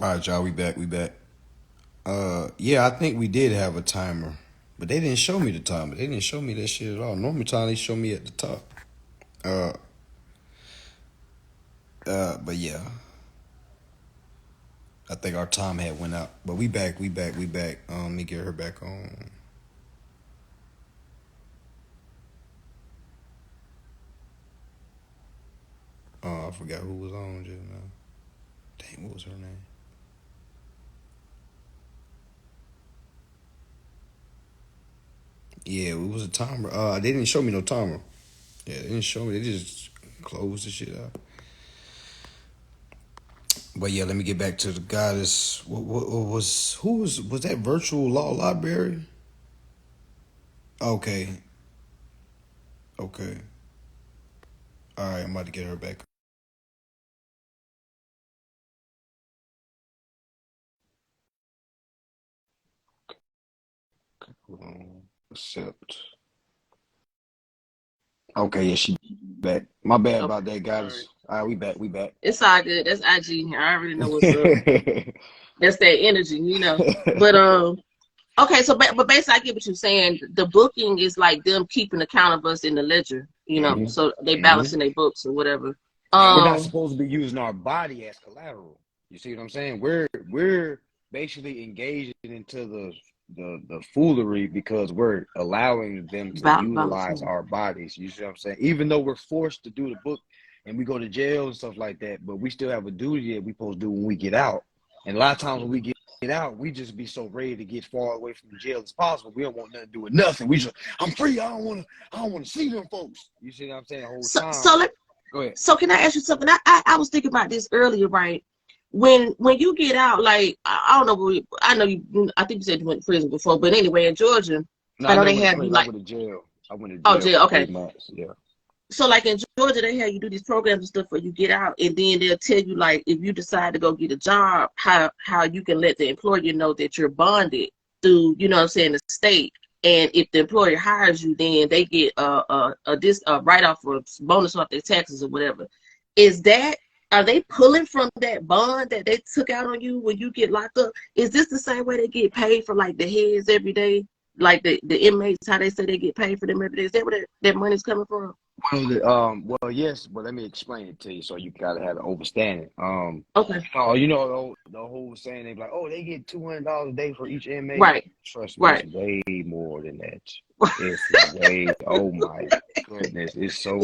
All right, y'all, we back, we back. Yeah, I think we did have a timer, but they didn't show me the timer. They didn't show me that shit at all. Normally, time they show me at the top. Uh, but yeah, I think our time had went out. But we back, we back, we back. Let me get her back on. I forgot who was on just now. Dang, what was her name? Yeah, it was a timer. They didn't show me no timer. Yeah, they didn't show me. They just closed the shit out. But yeah, let me get back to the goddess. What was was that virtual law library? Okay, okay. All right, I'm about to get her back. Hold on. Accept. Okay, yeah, she back. My bad Okay. about that, All right. guys. All right, we back. We back. It's all good. That's IG. I already know what's up. That's that energy. But okay. So, but basically, I get what you're saying. The booking is like them keeping account of us in the ledger. hmm So they hmm balancing their books or whatever. And we're not Um, supposed to be using our body as collateral. You see what I'm saying? We're basically engaging into the foolery because we're allowing them to utilize balancing. our bodies. You see what I'm saying? Even though we're forced to do the book and we go to jail and stuff like that, but we still have a duty that we supposed to do when we get out. And a lot of times when we get out, we just be so ready to get far away from the jail as possible. We don't want nothing to do with nothing. We just, I'm free. I don't want to see them folks. You see what I'm saying? The whole So, time. so let Go ahead. So can I ask you something? I was thinking about this earlier, right? When you get out, like I don't know, I know you. I think you said you went to prison before, but anyway, in Georgia, No, I I know never they went to have you prison. I like, went to jail. I went to oh, jail jail. for three Okay. months. Yeah. So like in Georgia, they have you do these programs and stuff where you get out, and then they'll tell you like if you decide to go get a job, how you can let the employer know that you're bonded through, what I'm saying, the state. And if the employer hires you, then they get a write off or bonus off their taxes or whatever. Is that Are they pulling from that bond that they took out on you when you get locked up? Is this the same way they get paid for like the heads every day? Like the inmates, how they say they get paid for them every day? Is that where that money's coming from? Well, yes, but let me explain it to you so you gotta have an understanding. Okay. The whole saying they like, oh, they get $200 a day for each inmate. Right. Trust me, it's Right. way more than that. It's way. Oh my goodness, it's so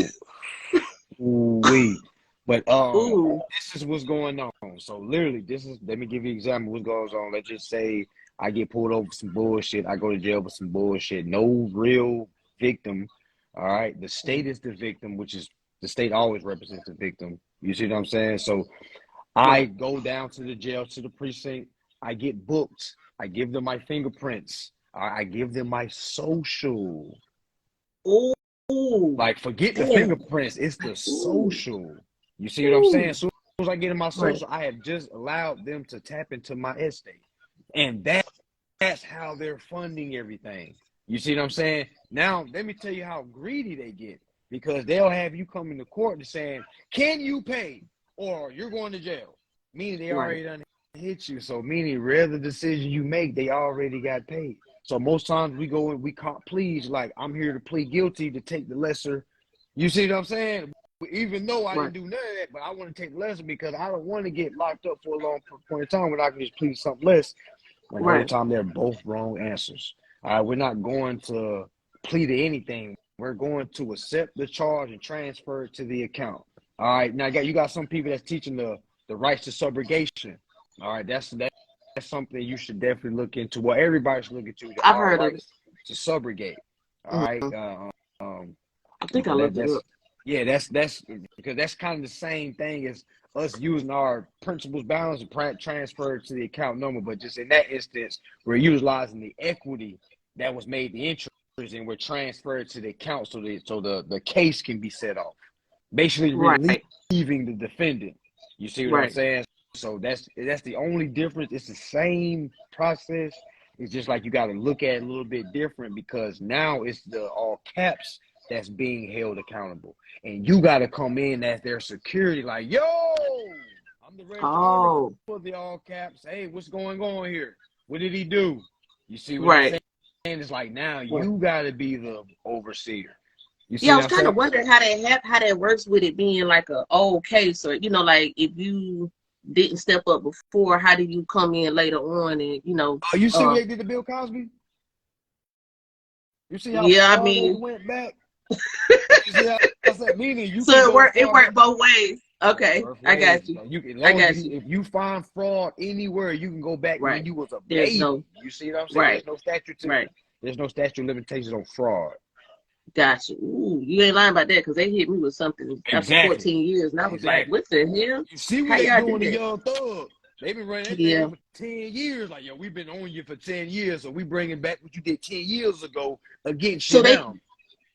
we. But Ooh. this is what's going on. So literally, this is. Let me give you an example. What goes on? Let's just say I get pulled over for some bullshit. I go to jail for some bullshit. No real victim. All right, the state is the victim, which is the state always represents the victim. You see what I'm saying? So I Right. go down to the jail, to the precinct. I get booked. I give them my fingerprints. I give them my social. Ooh. Like, forget the Damn. fingerprints. It's the Ooh. social. You see what I'm saying? Ooh. As soon as I get in my Right. social, I have just allowed them to tap into my estate. And that's how they're funding everything. You see what I'm saying? Now, let me tell you how greedy they get. Because they'll have you come into court and saying, can you pay? Or you're going to jail. Meaning they Right. already done hit you. So meaning whatever decision you make, they already got paid. So most times we go and we caught pleas like I'm here to plead guilty to take the lesser. You see what I'm saying? Even though I Right. didn't do none of that, but I want to take the lesser because I don't want to get locked up for a long point of time when I can just plead something less. And the whole Right. time they're both wrong answers. All right, we're not going to plead to anything. We're going to accept the charge and transfer it to the account. All right, now you got some people that's teaching the rights to subrogation. All right, that's something you should definitely look into. Well, everybody should look into I've our heard of it. rights to subrogate. All right, Mhm. I think I because looked it that's up. yeah, that's because that's kind of the same thing as us using our principals balance and transfer it to the account number, but just in that instance, we're utilizing the equity that was made the interest and we're transferred to the account so the case can be set off. Basically Right. relieving the defendant. You see what I'm Right. saying? So that's the only difference. It's the same process. It's just like you got to look at it a little bit different because now it's the all caps that's being held accountable, and you got to come in as their security. Like, yo, I'm the registrar Oh, for the all caps. Hey, what's going on here? What did he do? You see what I'm right. saying? It's like now Right. you got to be the overseer. You Yeah, see I what was I'm kind saying? of wondering how that works with it being like a old case, or like if you didn't step up before, how do you come in later on and Oh, you see what uh they did to Bill Cosby? You see how yeah, I far they mean, went back? You see how I said? Meaning you so can it go worked, far back both ways. Okay, both I ways. got you. Like you, as I long as got you. if you find fraud anywhere, you can go back when Right. you was a There's no baby. You see what I'm saying? right, right. There's no statute of limitations on fraud. Got you. Ooh, you ain't lying about that because they hit me with something after Exactly. 14 years, and I was like, Exactly. what the hell? You see How what they y'all do doing to that? Young Thug? They've been running that Yeah. thing for 10 years. Like, yo, we've been on you for 10 years, so we bringing back what you did 10 years ago against you So now.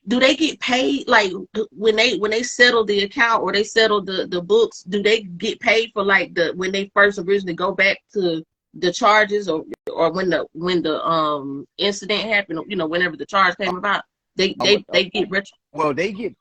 do they get paid like when they settle the account or they settle the books? Do they get paid for like when they first originally go back to the charges, or when the incident happened? Whenever the charge came about, they I they would, they get retro. well, they get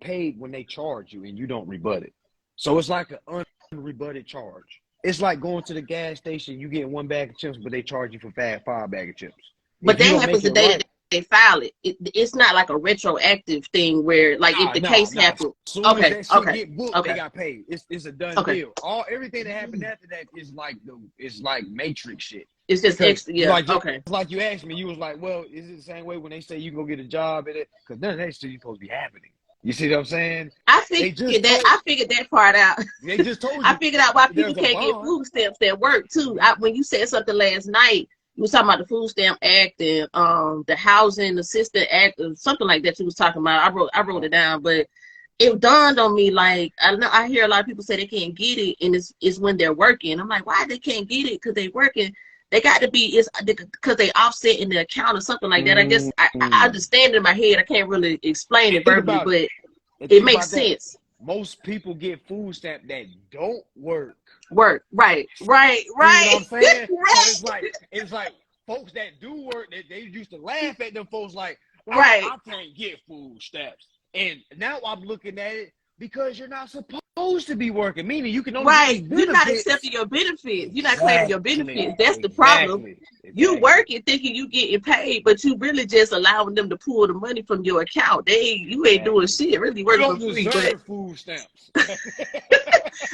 paid when they charge you and you don't rebut it. So it's like an unrebutted charge. It's like going to the gas station, you get one bag of chips, but they charge you for five bag of chips. But If you that don't happens make the it day that right, they file it. It's not like a retroactive thing where like if the case nah. happened. Soon as Okay, that shit okay, get booked, they okay, got paid. It's a done okay. deal. Everything that happened after that is like Matrix shit. It's just Because extra. it's Yeah. like just Okay. like you asked me, you was like, well, is it the same way when they say you can go get a job at it? Because none of that shit is supposed to be happening. You see what I'm saying? I They figured just that. told I figured that part out. they just told I you figured out why people there's a can't get bond. food stamps at work too. Mhm. When you said something last night, you was talking about the Food Stamp Act and the Housing Assistance Act or something like that. You was talking about. I wrote it down, but it dawned on me like I hear a lot of people say they can't get it, and it's when they're working. I'm like, why they can't get it? Because they working. They got to be it's because they offset in the account or something like that. I guess I Mm. understand in my head. I can't really explain And it think verbally, about it. but And it think makes about that. sense. Most people get food stamp that don't work. Work, right, right, See what right, I'm saying? So right, it's like folks that do work that they used to laugh at them folks like right, I can't get food stamps. And now I'm looking at it because you're not supposed to be working, meaning you can only get right. these You're not benefits. accepting your benefits. You're not claiming your benefits. Exactly. That's the problem. Exactly. You Exactly. working thinking you getting paid, but you really just allowing them to pull the money from your account. You ain't doing Exactly. shit, really You working for don't free. But deserve food stamps.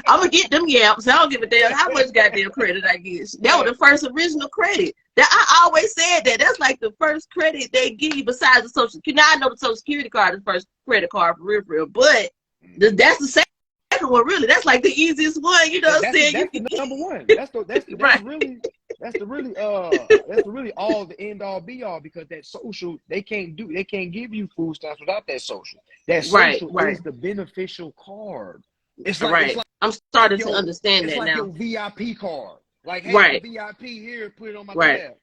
I'm gonna get them yaps. I don't give a damn how much goddamn credit I get. That was Right. the first original credit. That I always said that. That's like the first credit they give you besides the social security. Now I know the social security card is the first credit card for real, but that's the second one really. That's like the easiest one. You know what I'm saying? You That's the can get number one. That's right, really that's the really all the end all be all because that social they can't give you food stamps without that social. That right, social right, is the beneficial card. It's right. like I'm starting to yo understand it's that like now. your VIP card. Like, hey, I'm Right, VIP here, put it on my right. tab.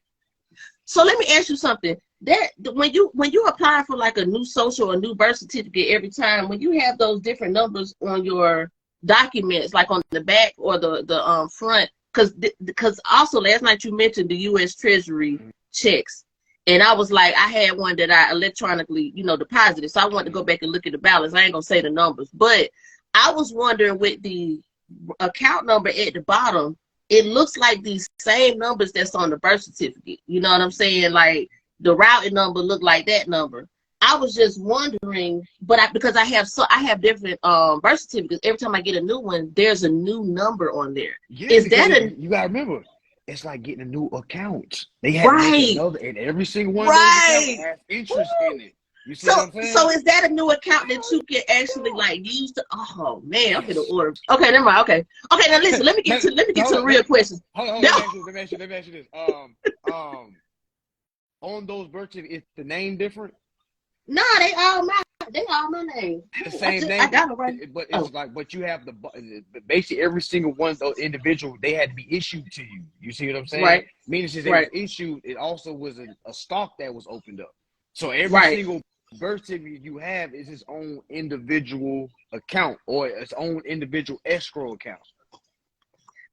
So let me ask you something. That when you apply for like a new social or new birth certificate every time, when you have those different numbers on your documents, like on the back or the front, because also last night you mentioned the U.S. Treasury checks, and I was like, I had one that I electronically deposited, so I wanted to go back and look at the balance. I ain't gonna say the numbers, but I was wondering with the account number at the bottom, it looks like these same numbers that's on the birth certificate. You know what I'm saying? Like the routing number looked like that number. I was just wondering, but because I have different birth certificates. Every time I get a new one, there's a new number on there. Yeah, Is because that if a you gotta remember, it's like getting a new account. They had to make right? another, and every single one of those accounts Right. has interest Woo. in it. You see So what I'm saying? so is that a new account that you can actually like use to? Oh man, I'm gonna Yes. order. Okay, never mind. Okay, now listen. Let me get Man, to hold the on, real questions. hold on. No, Let me ask you this. On those birth certificates, is the name different? no, they all my name. The I same I name, got it right. but Oh, it's like, but you have basically every single one of those individual, they had to be issued to you. You see what I'm saying? right, Meaning since they was right, issued, it also was a stock that was opened up. So every right. single birth certificate you have is its own individual account or its own individual escrow account.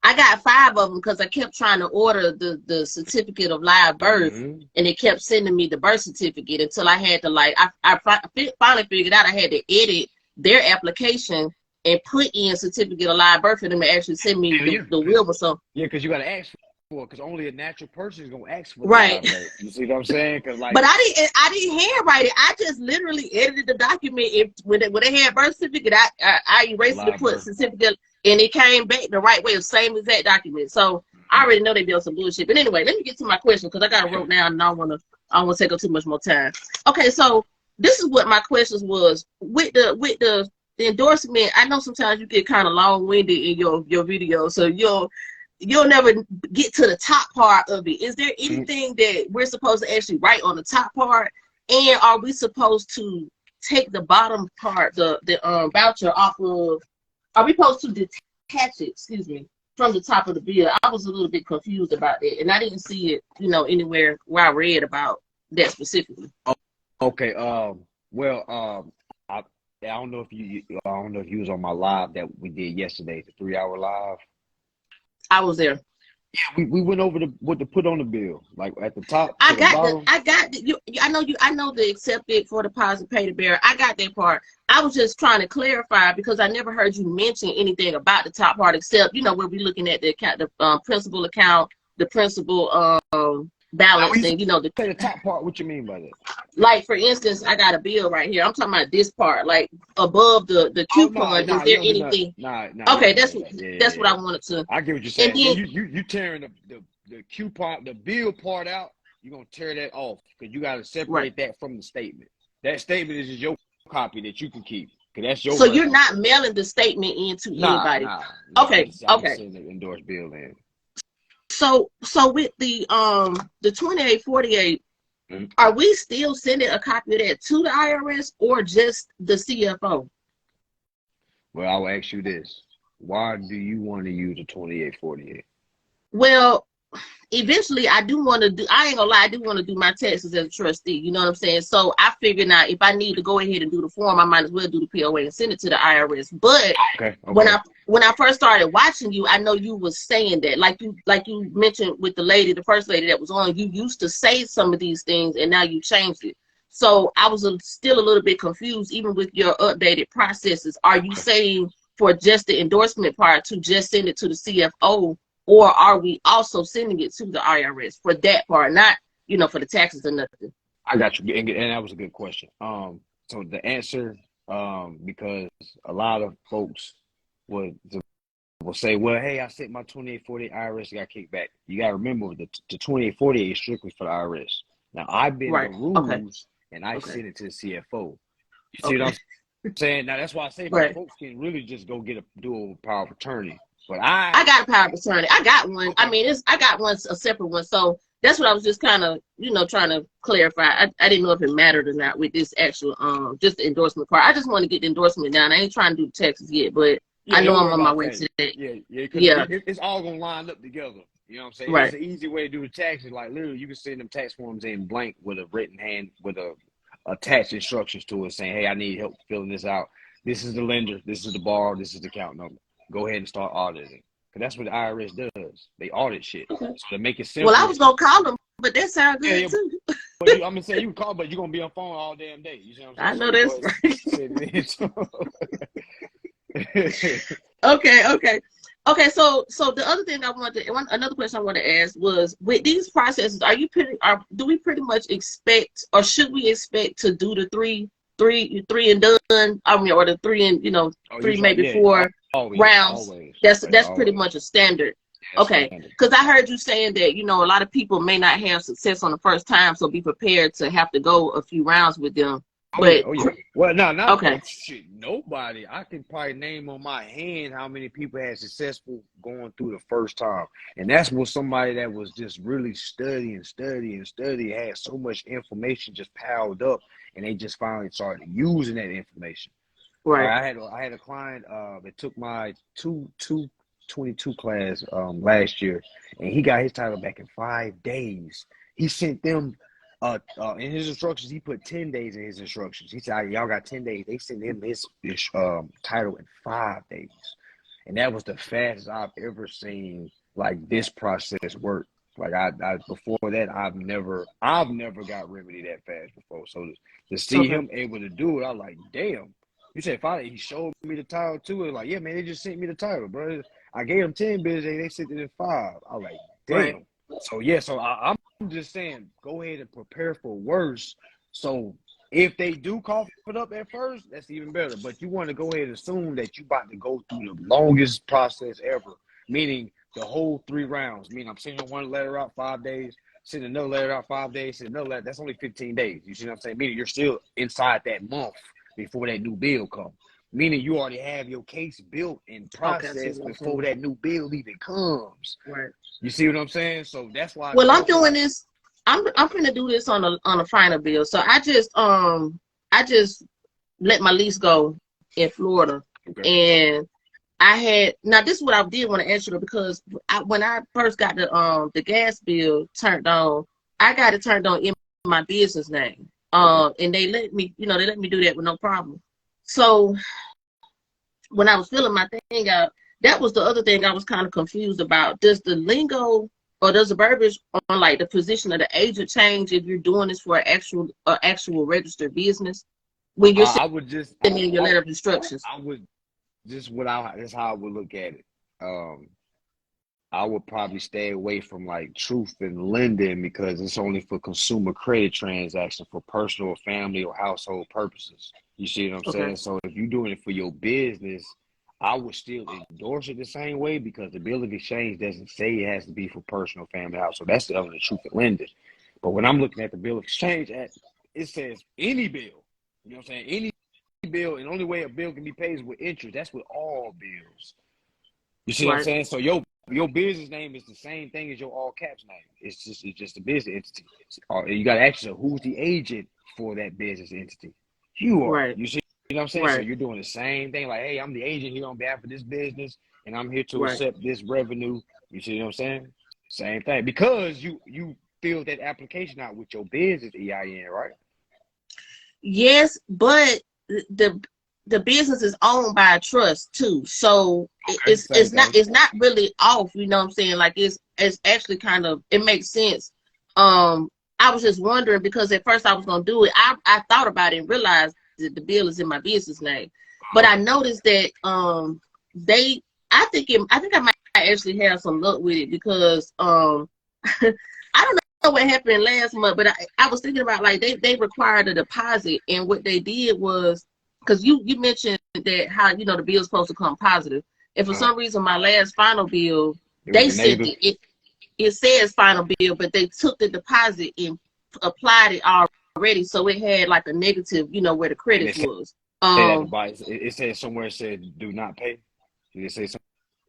I got 5 of them because I kept trying to order the certificate of live birth, Mm-hmm. and it kept sending me the birth certificate until I had to finally figured out I had to edit their application and put in certificate of live birth for them to actually send me the will or something. Yeah, because you got to ask for it, because only a natural person is gonna ask for the Right. live birth. You see what I'm saying? Because like, but I didn't handwrite it. I just literally edited the document. When they had birth certificate, I erased it and put certificate, and it came back the right way, the same exact document. So I already know they built some bullshit. But anyway, let me get to my question because I got it wrote down and I don't want to take up too much more time. Okay, so this is what my questions was with the endorsement. I know sometimes you get kind of long-winded in your video, so you'll never get to the top part of it. Is there anything that we're supposed to actually write on the top part, and are we supposed to take the bottom part, the voucher off of? Are we supposed to detach it? Excuse me. From the top of the bill? I was a little bit confused about that, and I didn't see it, anywhere where I read about that specifically. Okay. Well, I don't know if you was on my live that we did yesterday, the 3-hour live. I was there. Yeah, we went over what to put on the bill, like at the top. I know the accepted for deposit, pay the bearer. I got that part. I was just trying to clarify because I never heard you mention anything about the top part, except where we're looking at the account, the principal account, the principal balance, and the top part. What you mean by that? Like for instance, I got a bill right here. I'm talking about this part, like above the coupon. Is there anything? Nah. Okay, that's what I wanted to. I get what you're saying. And then, you tearing the coupon, the bill part out. You're gonna tear that off because you gotta separate that from the statement. That statement is just your copy that you can keep. That's your. So you're not mailing the statement in to anybody. Nah, okay. I'm sending the endorsed bill in. So with the 2848, are we still sending a copy of that to the IRS or just the CFO? Well, I'll ask you this: why do you want to use the 2848? Well, eventually I do want to do. I ain't gonna lie, I do want to do my taxes as a trustee. You know what I'm saying? So I figured now if I need to go ahead and do the form, I might as well do the POA and send it to the IRS. But when I first started watching you, I know you was saying that, like you mentioned with the first lady that was on. You used to say some of these things, and now you changed it. So I was still a little bit confused, even with your updated processes. Are you saying for just the endorsement part to just send it to the CFO? Or are we also sending it to the IRS for that part, not, for the taxes or nothing? I got you, and that was a good question. So the answer, because a lot of folks will say, well, hey, I sent my 2848 IRS, got kicked back. You got to remember the 2848 is strictly for the IRS. Now, I bend the rules, and I send it to the CFO. You see what I'm saying? Now, that's why I say folks can really just go get a dual power of attorney. But I got a power of attorney. I got one. I mean, I got one, a separate one. So that's what I was just kind of, trying to clarify. I didn't know if it mattered or not with this actual, just the endorsement part. I just want to get the endorsement down. I ain't trying to do taxes yet, but I know I'm on my way to that. Yeah. It's all gonna line up together. You know what I'm saying? Right. It's an easy way to do the taxes. Like literally, you can send them tax forms in blank with a written hand with a attached instructions to it, saying, "Hey, I need help filling this out. This is the lender. This is the borrower. This is the account number. Go ahead and start auditing." Because that's what the IRS does. They audit shit. So to make it simple. Well, I was going to call them, but that sounds good too. But I'm going to say you can call, but you're going to be on phone all damn day. You see what I'm saying? I know that's right. Okay, so the other thing another question I want to ask was, with these processes, do we pretty much expect, or should we expect to do the three and done? I mean, or the three and maybe four rounds. Always. That's pretty much a standard. Okay, because I heard you saying that a lot of people may not have success on the first time, so be prepared to have to go a few rounds with them. Well, not shit. Nobody. I can probably name on my hand how many people had successful going through the first time, and that's with somebody that was just really studying, had so much information just piled up, and they just finally started using that information. Right. I had a client that took my 222 class last year, and he got his title back in 5 days. He sent them. In his instructions, he put 10 days in his instructions. He said, y'all got 10 days. They sent him his title in 5 days. And that was the fastest I've ever seen like this process work. Like I before that, I've never got remedy that fast before. So to see him able to do it, I'm like, damn. You said 5. He showed me the title too. It was like, yeah, man, they just sent me the title, bro. I gave them 10 bids, they sent it in 5. I was like, damn. Right. So yeah, so I'm just saying, go ahead and prepare for worse. So if they do cough it up at first, that's even better. But you want to go ahead and assume that you about to go through the longest process ever, meaning the whole 3 rounds. Meaning I'm sending one letter out 5 days, sending another letter out 5 days, sending another letter. That's only 15 days. You see what I'm saying? Meaning you're still inside that month before that new bill comes. Meaning you already have your case built in process before that new bill even comes. Right. You see what I'm saying? So that's why. Well, I'm doing this. I'm gonna do this on a final bill. So I just let my lease go in Florida, and I had now this is what I did want to ask you because when I first got the gas bill turned on, I got it turned on in my business name. And they let me do that with no problem. So when I was filling my thing out, that was the other thing I was kind of confused about. Does the lingo or does the verbiage on like the position of the agent change if you're doing this for an actual registered business? When you're sending your letter of instructions. That's how I would look at it. I would probably stay away from like truth and lending because it's only for consumer credit transactions for personal, family, or household purposes. You see what I'm saying? So if you're doing it for your business, I would still endorse it the same way because the bill of exchange doesn't say it has to be for personal, family, household. That's the truth of lending. But when I'm looking at the bill of exchange, it says any bill. You know what I'm saying? Any bill, and the only way a bill can be paid is with interest. That's with all bills. You see what I'm saying? So your business name is the same thing as your all caps name. It's just a business entity. You got to ask yourself, who's the agent for that business entity? You are. Right. You see what I'm saying? So you're doing the same thing. Like, hey, I'm the agent here on behalf of this business, and I'm here to accept this revenue. You see what I'm saying? Same thing. Because you filled that application out with your business EIN, right? Yes, but the business is owned by a trust too, so it's not really off. You know what I'm saying? Like it's actually kind of, it makes sense. I was just wondering because at first I was gonna do it. I thought about it and realized that the bill is in my business name, but I noticed that I think I might actually have some luck with it because I don't know what happened last month, but I was thinking about like they required a deposit, and what they did was, because you mentioned that how the bill is supposed to come positive, and for some reason my last final bill they sent it says final bill, but they took the deposit and applied it already, so it had like a negative, where the credits was. It says somewhere, it said do not pay. Did it say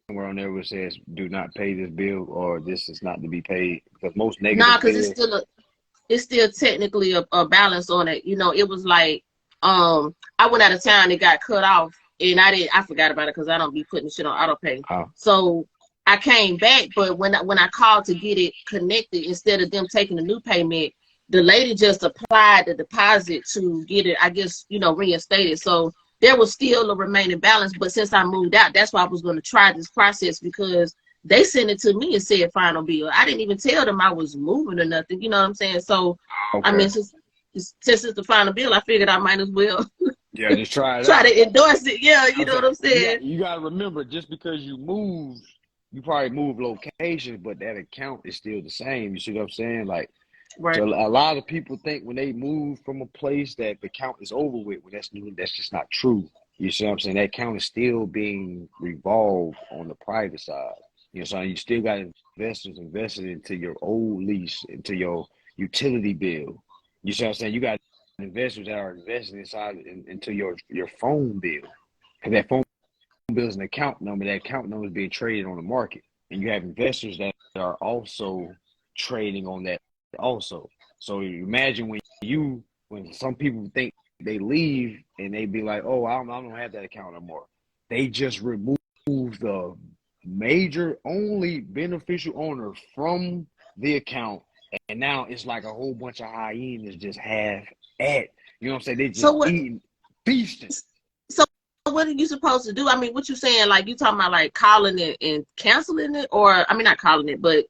somewhere on there where it says do not pay this bill or this is not to be paid? Because most negative. Nah, because it's still technically a balance on it. It was like I went out of town, it got cut off, and I forgot about it because I don't be putting shit on auto pay. So I came back, but when I called to get it connected, instead of them taking the new payment, the lady just applied the deposit to get it, I guess, reinstated. So there was still a remaining balance, but since I moved out, that's why I was going to try this process because they sent it to me and said final bill. I didn't even tell them I was moving or nothing. You know what I'm saying? So, I mean, since it's the final bill, I figured I might as well just try to endorse it. Yeah, you know what I'm saying? You got to remember, just because you moved, you probably moved locations, but that account is still the same. You see what I'm saying? Like, so a lot of people think when they move from a place that the account is over with. Well, that's just not true. You see what I'm saying? That account is still being revolved on the private side. So you still got investors invested into your old lease, into your utility bill. You see what I'm saying? You got investors that are investing into your phone bill. Because that phone bill is an account number. That account number is being traded on the market. And you have investors that are also trading on that also. So imagine when some people think they leave and they be like, oh, I don't have that account no more. They just remove the major only beneficial owner from the account, and now it's like a whole bunch of hyenas just half at. You know what I'm saying? They just eating, feasting. So what are you supposed to do? I mean, what you saying? Like you talking about like calling it and canceling it, or I mean not calling it, but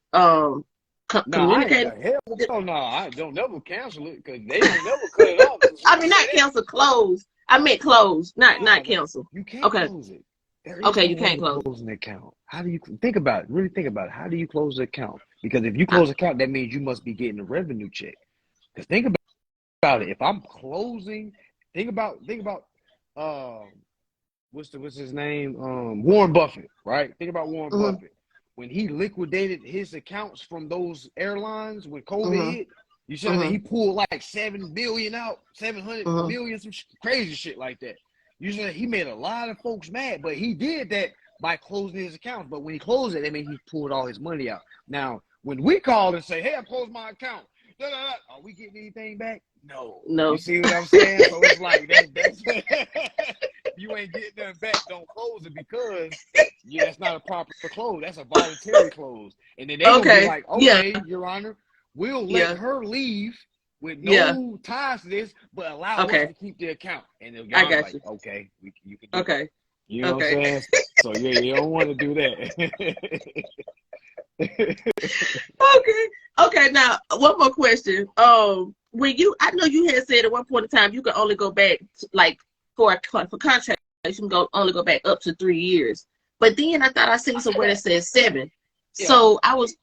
communicating. Hell no, I don't never cancel it because they don't never cut it off. I mean not cancel, close. I meant close, not Nah, cancel. you can't Okay. close it. There is Okay, no you way can't to close. close an account. How do you think about it? Really think about it. How do you close the account? Because if you I, close an account, that means you must be getting a revenue check. Because think about it. If I'm closing, think about what's his name? Warren Buffett, right? Think about Warren mm-hmm, Buffett. When he liquidated his accounts from those airlines when COVID mm-hmm, hit, you see that mm-hmm, he pulled like 7 billion out, 700 mm-hmm. million, some crazy shit like that. You see that he made a lot of folks mad, but he did that by closing his accounts. But when he closed it, that means he pulled all his money out. Now, when we call and say, "Hey, I closed my account," are we getting anything back? No. You No. see what I'm saying? So it's like that's you ain't getting nothing back. Don't close it because that's not a proper close. That's a voluntary close. And then they gonna be Okay. like, Yeah. "Okay, Your Honor, we'll let Yeah. her leave with Yeah. no ties to this, but allow us Okay. to keep the account." And the I Your Honor got like, you. "Okay, you can do that." Okay. You know what I'm Okay. saying? So you don't want to do that. Okay. Okay. Now, one more question. I know you had said at one point in time you could only go back for contract, you can only go back up to 3 years. But then I thought I seen somewhere that says 7. Yeah. So I was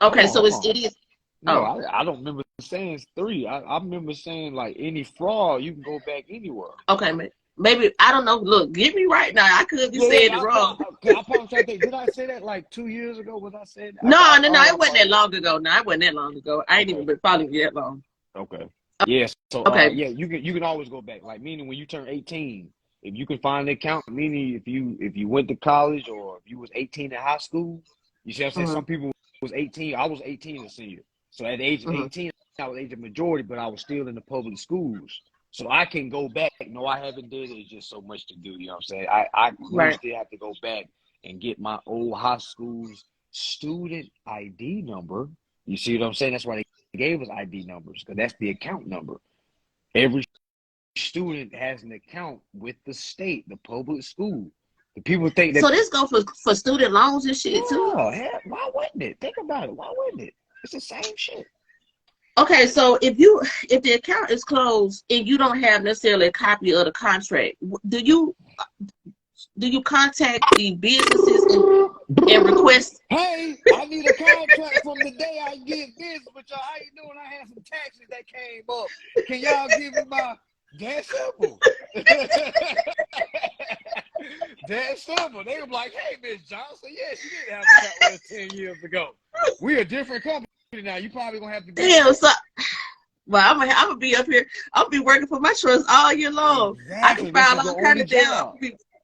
okay. So Hold on. it is. No, Oh, I don't remember saying it's 3. I remember saying like any fraud, you can go back anywhere. okay. Maybe I don't know. Look, get me right now. I could be saying it wrong. I probably trying to think. Did I say that like 2 years ago? Was I saying that? No. I It wasn't that long ago. No, it wasn't that long ago. I ain't even okay. been following you that long. Okay. Yeah. So Okay. yeah, you can always go back. Like meaning when you turn 18, if you can find an account, meaning if you went to college or if you was 18 in high school, you see what I'm saying? Mm-hmm, Some people was 18. I was 18 as a senior. So at the age of mm-hmm. 18, I was age of majority, but I was still in the public schools. So I can go back. No, I haven't did it. It's just so much to do. You know what I'm saying? I Right. still have to go back and get my old high school's student ID number. You see what I'm saying? That's why they gave us ID numbers, because that's the account number. Every student has an account with the state, the public school. The people think that, So this go for student loans and shit too. oh, hell, why wouldn't it? Think about it. Why wouldn't it? It's the same shit. Okay, so if the account is closed and you don't have necessarily a copy of the contract, do you contact the businesses and request? Hey, I need a contract from the day I get business with y'all. How you doing? I had some taxes that came up. Can y'all give me my? That simple. That simple. They were like, "Hey, Miss Johnson, yes, you did have a account with us 10 years ago. We're a different company now. You probably gonna have to get." Damn, so well, I'm gonna be up here. I'll be working for my trust all year long. I can Exactly. This file is all your kind only of debt. job.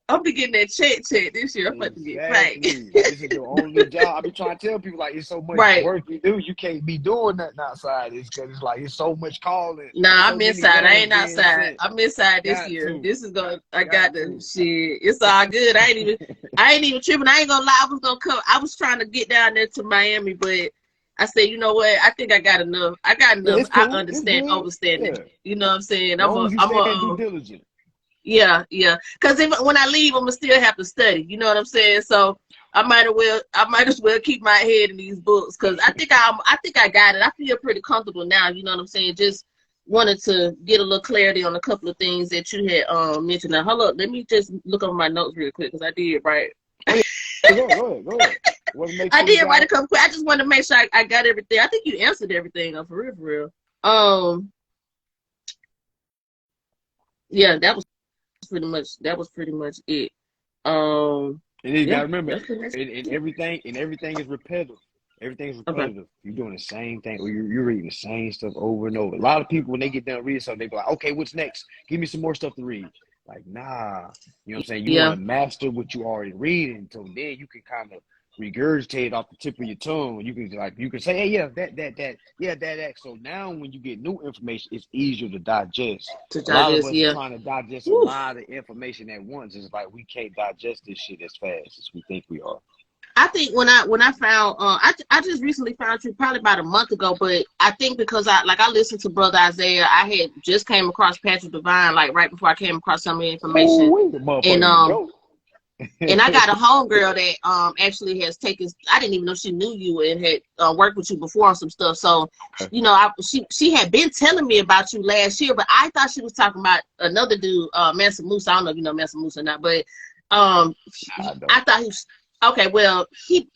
I'll be getting that check this year. I'm about to get paid. Exactly. This is your only job. I be trying to tell people like it's so much Right. work you do. You can't be doing nothing outside. It's because it's like it's so much calling. Nah, So I'm many inside. I letters ain't being outside. sent. I'm inside this Got year. to. This is gonna. I Got got the to. shit. It's all good. I ain't even tripping. I ain't gonna lie. I was gonna come. I was trying to get down there to Miami, but I said, you know what? I think I got enough. I got Yeah, enough. it's I cool. It's understand good. overstanding. Yeah. You know what I'm saying? As long as you stay and be diligent. Yeah. Because when I leave, I'm gonna still have to study. You know what I'm saying? So I might as well keep my head in these books because I think I got it. I feel pretty comfortable now. You know what I'm saying? Just wanted to get a little clarity on a couple of things that you had mentioned. Now, hold up, let me just look over my notes real quick because I did right. Go ahead. I did write a couple. I just wanted to make sure I got everything. I think you answered everything. For real. Yeah, that was pretty much it. And you Yeah, gotta remember, that's pretty much and it. everything is repetitive. Everything's Okay. repetitive. You're doing the same thing, or you're reading the same stuff over and over. A lot of people, when they get done reading something, they be like, "Okay, what's next? Give me some more stuff to read." Like, nah, you know what I'm saying? You want Yeah. to master what you already reading, so then you can kind of regurgitate it off the tip of your tongue. You can say, "Hey, yeah, that." So now, when you get new information, it's easier to digest. To A lot of digest, us yeah. trying to digest a Woo. lot of information at once. It's like we can't digest this shit as fast as we think we are. I think when I found I just recently found you probably about a month ago, but I think because I listened to Brother Isaiah, I had just came across Patrick Devine like right before I came across some of the information. Ooh, the And motherfucker, go. And I got a homegirl that actually has taken. I didn't even know she knew you and had worked with you before on some stuff. So, you know, she had been telling me about you last year, but I thought she was talking about another dude, Mansa Musa. I don't know if you know Mansa Musa or not, but I thought he was. Okay, well,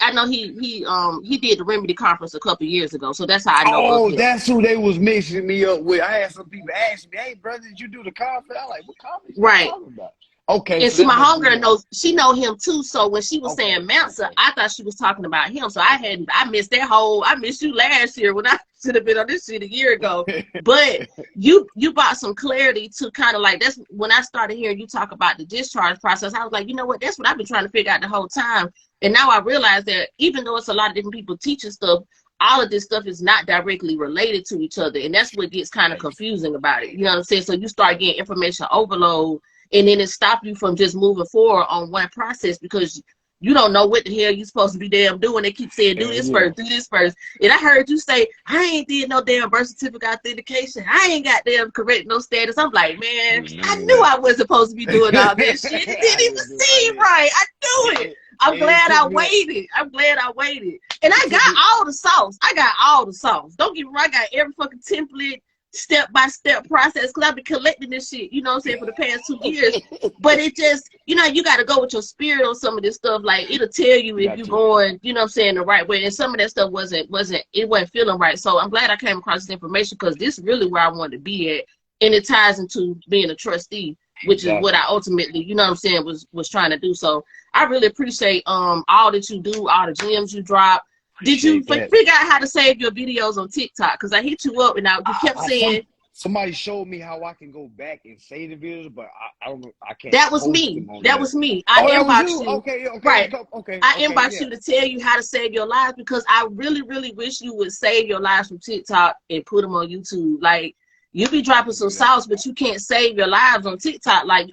I know he did the Remedy conference a couple years ago, so that's how I know of Oh, him. that's who they was mixing me up with. I had some people ask me, "Hey, brother, did you do the conference?" I'm like, "What conference you Right. talking about?" Okay, And so see, that my must be homegirl him. she know him too. So when she was Okay, saying Mansa, okay. I thought she was talking about him. So I missed you last year when I should have been on this shit a year ago. But you brought some clarity to kind of like, that's when I started hearing you talk about the discharge process. I was like, you know what, that's what I've been trying to figure out the whole time. And now I realize that even though it's a lot of different people teaching stuff, all of this stuff is not directly related to each other. And that's what gets kind of confusing about it. You know what I'm saying? So you start getting information overload, and then it stops you from just moving forward on one process because you don't know what the hell you're supposed to be damn doing. They keep saying, do this Yeah. first, do this first. And I heard you say, I ain't did no damn birth certificate authentication. I ain't got damn correct no status. I'm like, man, I knew I wasn't supposed to be doing all this shit. It didn't even seem right. I knew it. I'm glad I waited. I'm glad I waited. And I got all the sauce. Don't get me wrong, I got every fucking template, step-by-step process, because I've been collecting this shit, you know what I'm saying, for the past 2 years. But it just, you know, you got to go with your spirit on some of this stuff. Like, it'll tell you if you're going, you know what I'm saying, the right way. And some of that stuff wasn't feeling right. So I'm glad I came across this information, because this is really where I wanted to be at. And it ties into being a trustee, which is what I ultimately, you know what I'm saying, was trying to do. So I really appreciate all that you do, all the gems you drop. Did you figure out how to save your videos on TikTok? Because I hit you up and you kept saying somebody showed me how I can go back and save the videos, but I don't know. I can't. That was me. That was me. I inboxed you. Okay, right. Okay. I inboxed you to tell you how to save your lives, because I really, really wish you would save your lives from TikTok and put them on YouTube. Like, you be dropping some sauce, but you can't save your lives on TikTok. Like,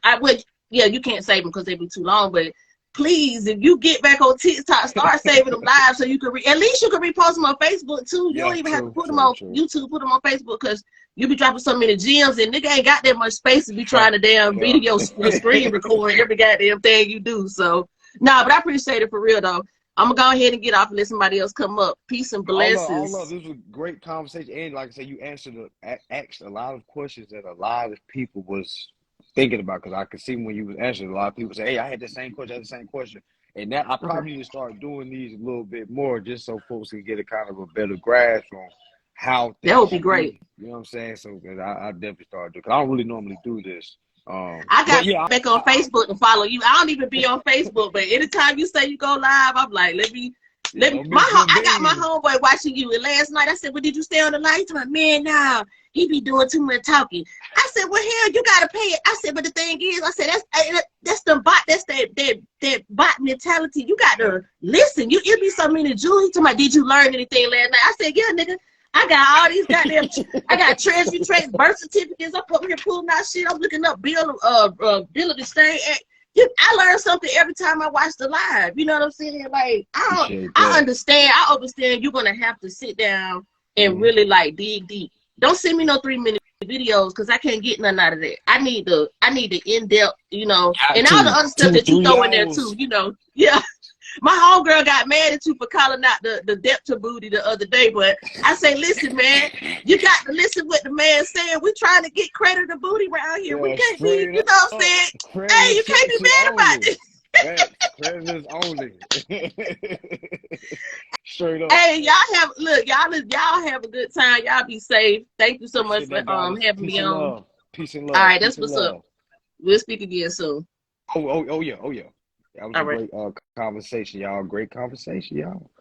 you can't save them because they be too long, but please, if you get back on TikTok, start saving them live so you can at least you can repost them on Facebook too. You don't even have to put them on YouTube, put them on Facebook, because you be dropping so many gems and nigga ain't got that much space to be trying to damn video screen record every goddamn thing you do. So but I appreciate it for real though. I'm gonna go ahead and get off and let somebody else come up. Peace and blessings. All this was a great conversation, and like I said, you asked a lot of questions that a lot of people was thinking about, because I could see when you was answering, a lot of people say, "Hey, I had the same question," and now I probably need to start doing these a little bit more, just so folks can get a kind of a better grasp on how that would be great. You know what I'm saying? So I definitely started doing, because I don't really normally do this. I got back on Facebook to follow you. I don't even be on Facebook, but anytime you say you go live, I'm like, let me. I got my homeboy watching you, and last night I said, "Well, did you stay on the live?" He's like, "Man, nah, he be doing too much talking." I said, "Well, hell, you gotta pay it." I said, "But the thing is," I said, that's the bot. That's that bot mentality. You got to listen. It be so many Jews. He told me, "Did you learn anything last night?" I said, "Yeah, nigga. I got all these goddamn. I got treasury trace, birth certificates. I'm up here pulling out shit. I'm looking up bill of exchange. I learn something every time I watch the live. You know what I'm saying? Like, I understand you're gonna have to sit down and really like dig deep. Don't send me no 3-minute videos, because I can't get nothing out of that. I need the in-depth, you know, and all the other stuff that you throw in there too, you know. Yeah. My homegirl got mad at you for calling out the depth to booty the other day, but I say, listen, man, you got to listen what the man saying. We trying to get credit to booty around here. We can't be, you know what I'm saying? Hey, you can't be mad about this. Creditors only. Straight up. Hey, y'all have a good time. Y'all be safe. Thank you so much for having me on. Peace and love. All right, that's what's up. We'll speak again soon. Oh yeah. That was a great conversation, y'all. Great conversation, y'all.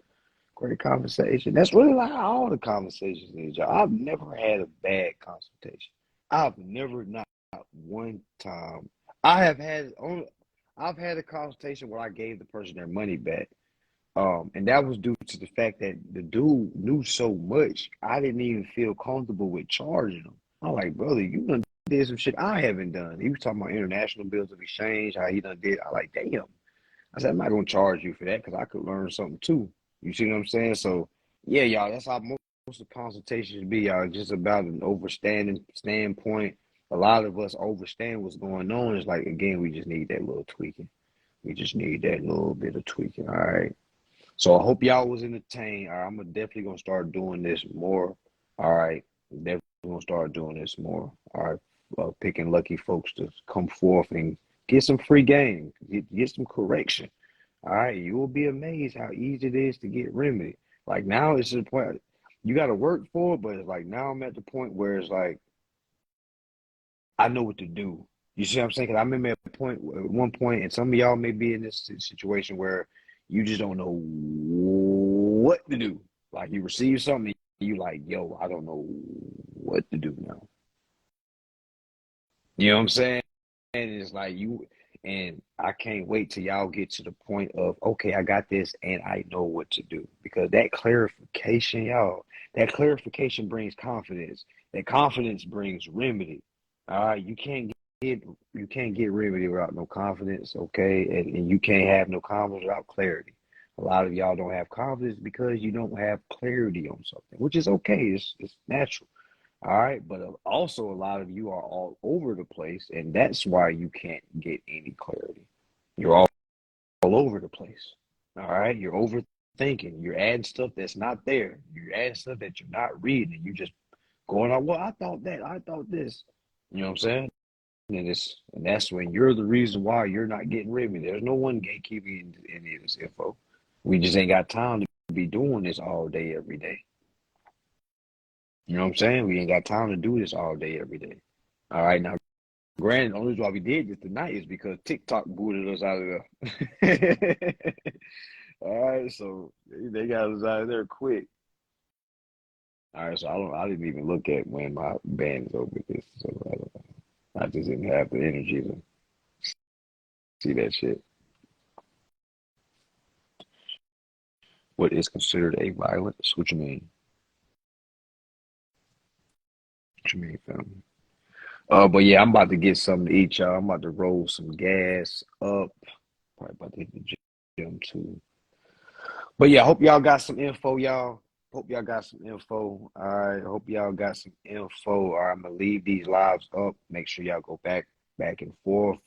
Great conversation. That's really like how all the conversations is, y'all. I've never had a bad consultation. I've never, not one time. I've had a consultation where I gave the person their money back. And that was due to the fact that the dude knew so much, I didn't even feel comfortable with charging him. I'm like, brother, you done did some shit I haven't done. He was talking about international bills of exchange, how he done did. I like, damn. I said, I'm not going to charge you for that, because I could learn something too. You see what I'm saying? So, yeah, y'all, that's how most of the consultations be, y'all. Just about an overstanding standpoint. A lot of us overstand what's going on. It's like, again, we just need that little tweaking. We just need that little bit of tweaking. All right. So I hope y'all was entertained. All right, I'm definitely gonna start doing this more. All right, definitely gonna start doing this more. All right, picking lucky folks to come forth and get some free game, get some correction. All right, you will be amazed how easy it is to get remedy. Like now, it's the point you got to work for it, but it's like now I'm at the point where it's like I know what to do. You see what I'm saying? Because I remember at one point, and some of y'all may be in this situation where you just don't know what to do. Like you receive something, and you like, yo, I don't know what to do now. You know what I'm saying? And it's like you, and I can't wait till y'all get to the point of, okay, I got this and I know what to do. Because that clarification, y'all, that clarification brings confidence. That confidence brings remedy. All right, get you can't get remedy without no confidence, okay? And you can't have no confidence without clarity. A lot of y'all don't have confidence because you don't have clarity on something, which is okay. It's natural. All right, but also a lot of you are all over the place, and that's why you can't get any clarity. You're all over the place. All right, you're overthinking. You're adding stuff that's not there. You're adding stuff that you're not reading, and you're just going on. Well, I thought that. I thought this. You know what I'm saying? And that's when you're the reason why you're not getting rid of me. There's no one gatekeeping any of this info. We just ain't got time to be doing this all day, every day. You know what I'm saying? We ain't got time to do this all day, every day. All right, now, granted, the only reason why we did this tonight is because TikTok booted us out of there. All right, so they got us out of there quick. All right, so I didn't even look at when my band is over this, so I just didn't have the energy to see that shit. What is considered a violence? What you mean? What you mean, fam? But yeah, I'm about to get something to eat, y'all. I'm about to roll some gas up. Probably about to hit the gym too. But yeah, hope y'all got some info, y'all. Hope y'all got some info. All right. Hope y'all got some info. All right, I'm gonna leave these lives up. Make sure y'all go back and forth.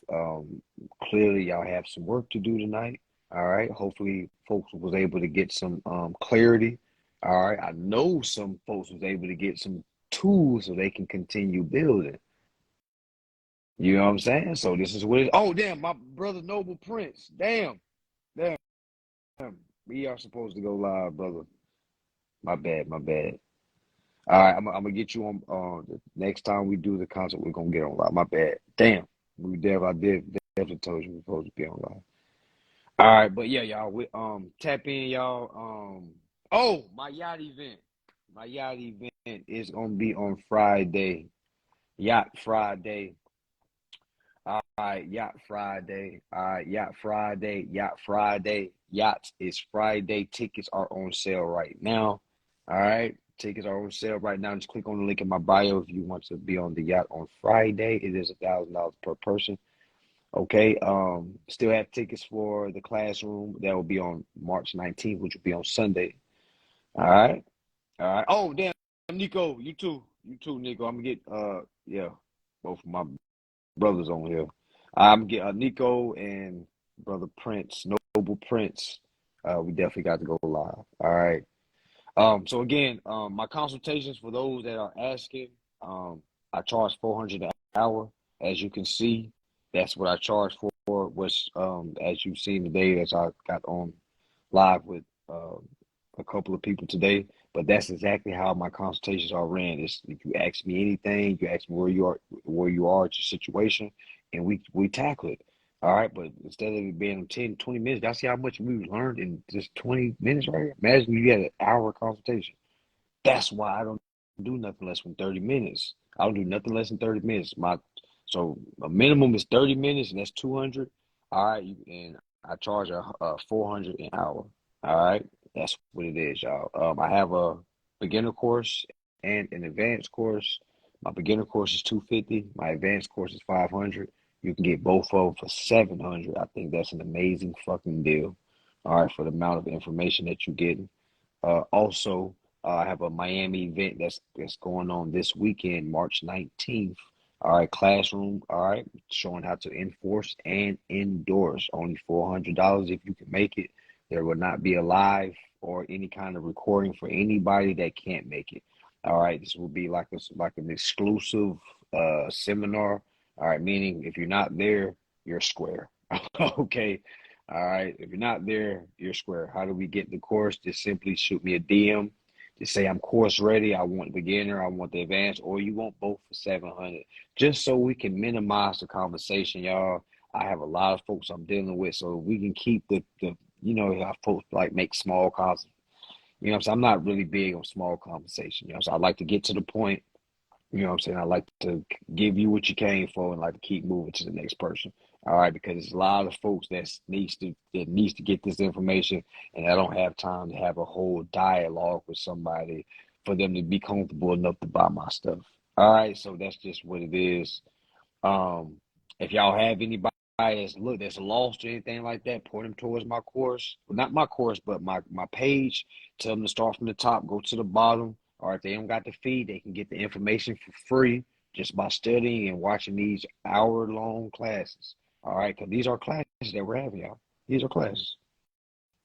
Clearly y'all have some work to do tonight. All right. Hopefully folks was able to get some clarity. All right. I know some folks was able to get some tools so they can continue building. You know what I'm saying? So this is what it, oh damn, my brother Noble Prince. Damn. We are supposed to go live, brother. My bad, my bad. All right, I'm gonna get you on the next time we do the concert, we're gonna get on live. My bad. Damn. I did definitely told you we are supposed to be on live. All right, but yeah, y'all, we tap in, y'all. Oh, my yacht event. My yacht event is gonna be on Friday. Yacht Friday. All right, Yacht Friday. All right, Yacht Friday. Yacht Friday. Yachts is Friday. Tickets are on sale right now. All right, tickets are on sale right now. Just click on the link in my bio if you want to be on the yacht on Friday. It is $1,000 per person. Okay. Still have tickets for the classroom. That will be on March 19th, which will be on Sunday. All right. All right. Oh, damn, Nico, you too. You too, Nico. I'm gonna get yeah, both of my brothers on here. I'm get Nico and brother Prince, Noble Prince. We definitely got to go live. All right. So again, my consultations for those that are asking, I charge 400 an hour. As you can see, that's what I charge for. Which, as you've seen today, as I got on live with a couple of people today. But that's exactly how my consultations are ran. It's, if you ask me anything, you ask me where you are at your situation, and we tackle it. All right, but instead of it being 10, 20 minutes, y'all see how much we learned in just 20 minutes right here? Imagine you had an hour consultation. That's why I don't do nothing less than 30 minutes. I don't do nothing less than 30 minutes. So a minimum is 30 minutes, and that's 200. All right, and I charge a 400 an hour. All right, that's what it is, y'all. I have a beginner course and an advanced course. My beginner course is 250. My advanced course is 500. You can get both of them for 700. I think that's an amazing fucking deal. All right, for the amount of information that you're getting. Also, I have a Miami event that's going on this weekend, March 19th. All right, classroom. All right, showing how to enforce and endorse. Only $400 if you can make it. There will not be a live or any kind of recording for anybody that can't make it. All right, this will be like an exclusive seminar. All right, meaning if you're not there, you're square. Okay. All right. If you're not there, you're square. How do we get the course? Just simply shoot me a DM. Just say I'm course ready. I want beginner. I want the advanced, or you want both for 700. Just so we can minimize the conversation, y'all. I have a lot of folks I'm dealing with, so we can keep the how folks like make small calls. You know what I'm saying? I'm not really big on small conversation. So I like to get to the point. You know what I'm saying? I like to give you what you came for and like to keep moving to the next person. All right, because there's a lot of folks that needs to get this information, and I don't have time to have a whole dialogue with somebody for them to be comfortable enough to buy my stuff. All right, so that's just what it is. Um, if y'all have anybody that's lost or anything like that, point them towards my course. Well, not my course, but my page. Tell them to start from the top, go to the bottom. Or if they don't got the fee, they can get the information for free just by studying and watching these hour-long classes. All right, because these are classes that we're having, y'all. These are classes.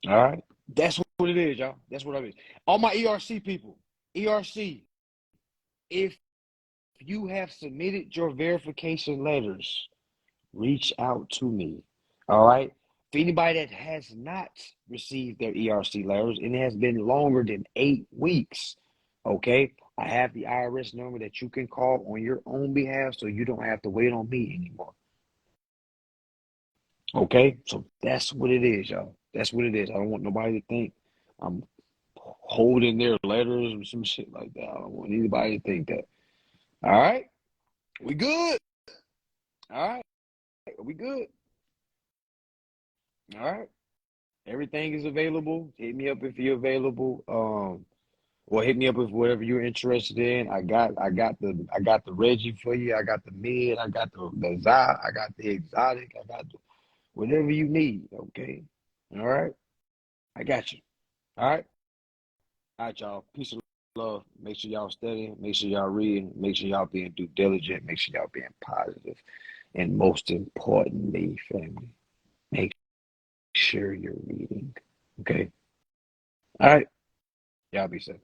All right, that's what it is, y'all. That's what it is. All my ERC people, ERC, if you have submitted your verification letters, reach out to me. All right. For anybody that has not received their ERC letters and it has been longer than 8 weeks, okay, I have the IRS number that you can call on your own behalf so you don't have to wait on me anymore. Okay, so that's what it is, y'all. That's what it is. I don't want nobody to think I'm holding their letters or some shit like that. I don't want anybody to think that. All right, we good. All right, we good. All right. Everything is available. Hit me up if you're available. Or hit me up with whatever you're interested in. I got the Reggie for you. I got the mid. I got the Za. I got the exotic. I got whatever you need. Okay. All right. I got you. All right. All right, y'all. Peace and love. Make sure y'all studying. Make sure y'all reading. Make sure y'all being due diligent. Make sure y'all being positive. And most importantly, family, make sure you're reading. Okay. All right. Y'all be safe.